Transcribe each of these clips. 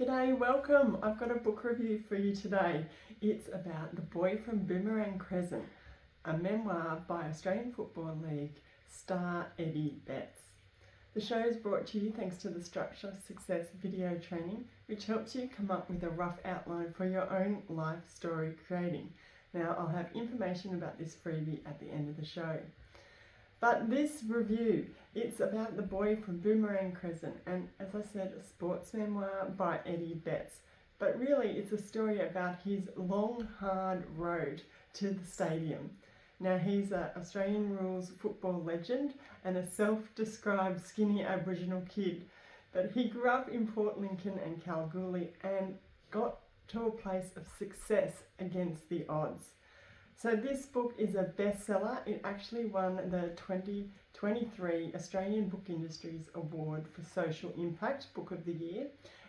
G'day, welcome. I've got a book review for you today. It's about The Boy from Boomerang Crescent, a memoir by Australian Football League star Eddie Betts. The show is brought to you thanks to the Structure Success video training, which helps you come up with a rough outline for your own life story creating. Now, I'll have information about this freebie at the end of the show. But this review, it's about The Boy from Boomerang Crescent, and as I said, a sports memoir by Eddie Betts. But really, it's a story about his long, hard road to the stadium. Now, he's an Australian rules football legend and a self-described skinny Aboriginal kid. But he grew up in Port Lincoln and Kalgoorlie and got to a place of success against the odds. So this book is a bestseller. It actually won the 2023 Australian Book Industry's Award for Social Impact Book of the Year.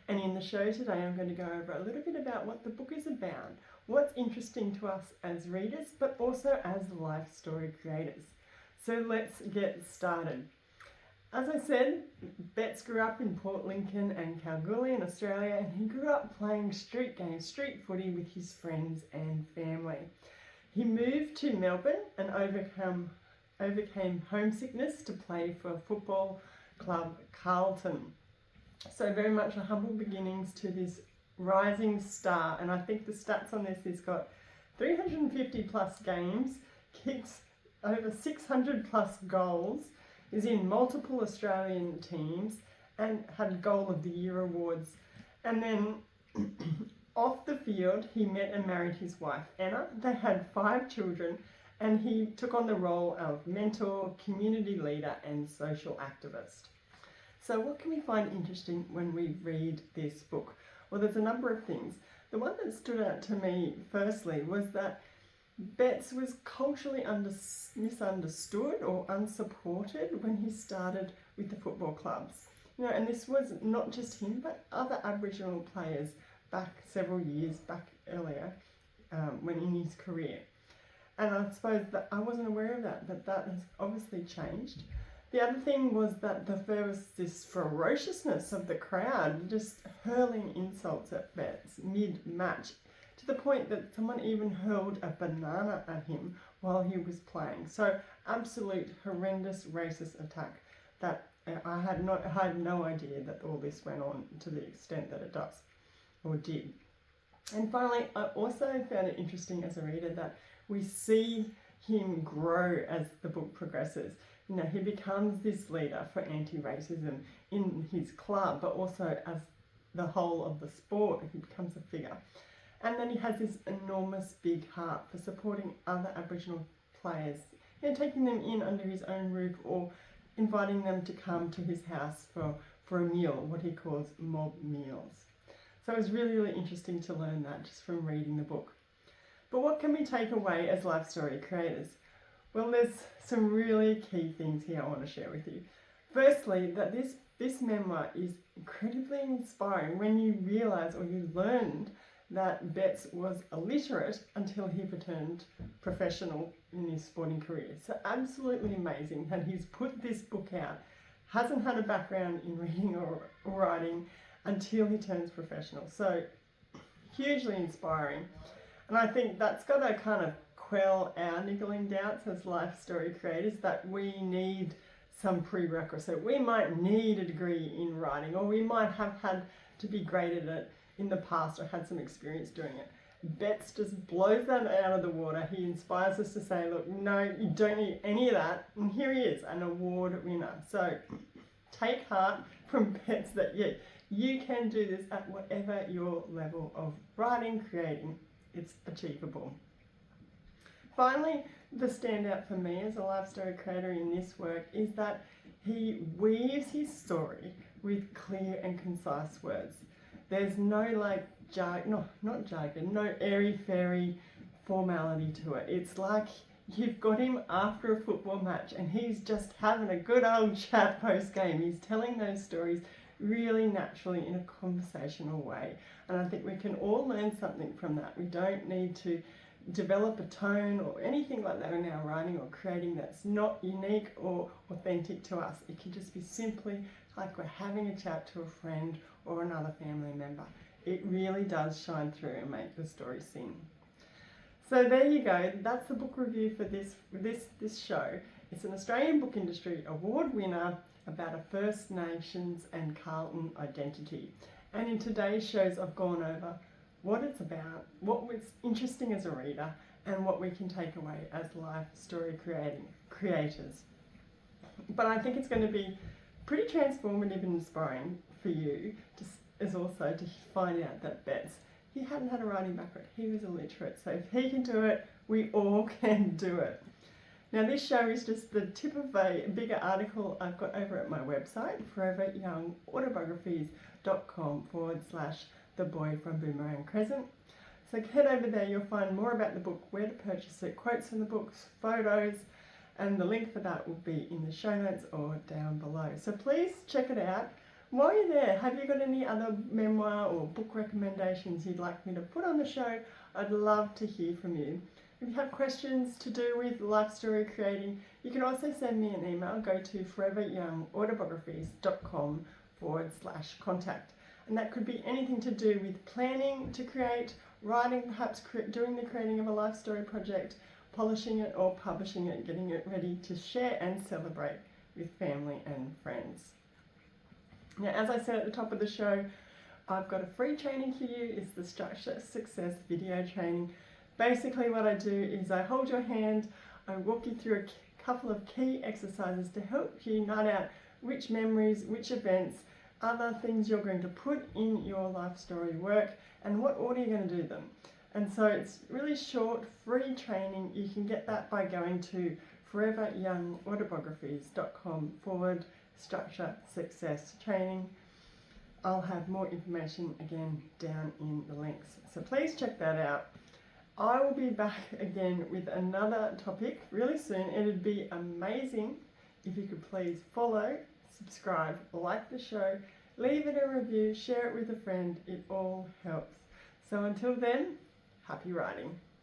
And in the show today, I'm going to go over a little bit about what the book is about, what's interesting to us as readers, but also as life story creators. So let's get started. As I said, Betts grew up in Port Lincoln and Kalgoorlie in Australia, and he grew up playing street games, street footy with his friends and family. He moved to Melbourne and overcame homesickness to play for football club Carlton. So very much a humble beginnings to this rising star, and I think the stats on this, he's got 350 plus games, kicks over 600 plus goals, is in multiple Australian teams and had Goal of the Year awards. And then off the field, he met and married his wife, Anna. They had 5 children, and he took on the role of mentor, community leader, and social activist. So what can we find interesting when we read this book? Well, there's a number of things. The one that stood out to me firstly was that Betts was culturally misunderstood or unsupported when he started with the football clubs. You know, and this was not just him, but other Aboriginal players back several years back earlier when in his career. And I suppose that I wasn't aware of that, but that has obviously changed. The other thing was that there was this ferociousness of the crowd just hurling insults at Betts mid-match, to the point that someone even hurled a banana at him while he was playing. So absolute horrendous racist attack that I had no idea that all this went on to the extent that it does. Or did. And finally, I also found it interesting as a reader that we see him grow as the book progresses. You know, he becomes this leader for anti-racism in his club, but also as the whole of the sport. He becomes a figure. And then he has this enormous big heart for supporting other Aboriginal players, you know, taking them in under his own roof or inviting them to come to his house for a meal, what he calls mob meals. So it was really, really interesting to learn that just from reading the book. But what can we take away as life story creators? Well, there's some really key things here I want to share with you. Firstly, that this memoir is incredibly inspiring when you realise or you learned that Betts was illiterate until he returned professional in his sporting career. So absolutely amazing that he's put this book out, hasn't had a background in reading or writing, until he turns professional. So hugely inspiring. And I think that's got to kind of quell our niggling doubts as life story creators that we need some prerequisite. We might need a degree in writing, or we might have had to be great at it in the past or had some experience doing it. Betts just blows that out of the water. He inspires us to say, look, no, you don't need any of that. And here he is, an award winner. So take heart from Betts that you can do this at whatever your level of writing, creating, it's achievable. Finally, the standout for me as a life story creator in this work is that he weaves his story with clear and concise words. There's no not jargon, no airy-fairy formality to it. It's like you've got him after a football match and he's just having a good old chat post-game. He's telling those stories really naturally in a conversational way. And I think we can all learn something from that. We don't need to develop a tone or anything like that in our writing or creating that's not unique or authentic to us. It can just be simply like we're having a chat to a friend or another family member. It really does shine through and make the story sing. So there you go, that's the book review for this show. It's an Australian Book Industry Award winner about a First Nations and Carlton identity. And in today's shows I've gone over what it's about, what was interesting as a reader, and what we can take away as life story creators. But I think it's going to be pretty transformative and inspiring for you as also to find out that Betts, he hadn't had a writing background, he was illiterate, so if he can do it, we all can do it. Now this show is just the tip of a bigger article I've got over at my website, foreveryoungautobiographies.com/The Boy from Boomerang Crescent. So head over there, you'll find more about the book, where to purchase it, quotes from the books, photos, and the link for that will be in the show notes or down below. So please check it out. While you're there, have you got any other memoir or book recommendations you'd like me to put on the show? I'd love to hear from you. If you have questions to do with life story creating, you can also send me an email. Go to foreveryoungautobiographies.com/contact. And that could be anything to do with planning to create, writing, perhaps doing the creating of a life story project, polishing it or publishing it, getting it ready to share and celebrate with family and friends. Now, as I said at the top of the show, I've got a free training for you. It's the Structure Success video training. Basically what I do is I hold your hand, I walk you through a couple of key exercises to help you nut out which memories, which events, other things you're going to put in your life story work and what order you're going to do them. And so it's really short, free training. You can get that by going to foreveryoungautobiographies.com/structure success training. I'll have more information again down in the links. So please check that out. I will be back again with another topic really soon. It'd be amazing if you could please follow, subscribe, like the show, leave it a review, share it with a friend. It all helps. So until then, happy writing.